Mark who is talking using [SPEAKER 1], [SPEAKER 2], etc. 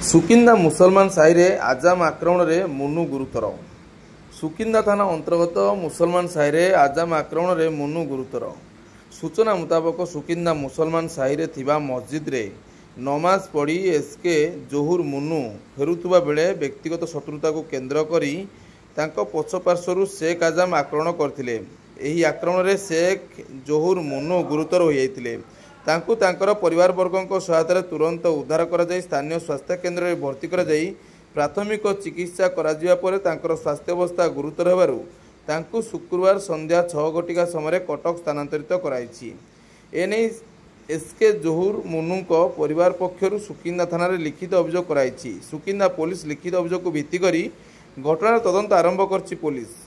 [SPEAKER 1] सुकिंदा मुसलमान साहिरे आजाम आक्रमण में मुनु गुरुतर। सुकिंदा थाना अंतर्गत मुसलमान साहिरे आजाम आक्रमण में मुनु गुरुतर। सूचना मुताबक सुकिंदा मुसलमान साहिरे थिबा मस्जिद रे नमाज पढ़ी एसके जोहुर मुनु फेरुवा बेले व्यक्तिगत शत्रुता को केन्द्र करी तांको पछपार्श्वरु शेख आजाम आक्रमण करथिले। एही आक्रमण में शेख जोहुर मुनु गुरुतर हो जाइतिले। तांकु तांकर परिवार वर्गों सहायतार तुरंत उद्धार करा जाई स्थानीय स्वास्थ्य केन्द्र में भर्ती करा जाई प्राथमिक चिकित्सा करा जिवा परे तांकर स्वास्थ्य अवस्था गुरुतर हेबारु तांकु शुक्रवार संध्या 6 घटिका समय कटक स्थानांतरित कराइछि। एने एसके जोहुर मुनुको परिवार पक्षरु सुकिंदा थाना रे लिखित अभियोग कराइछि। सुकिंदा पुलिस लिखित अभियोग को भित्ति करी घटनार तदंत आरंभ करछि पुलिस।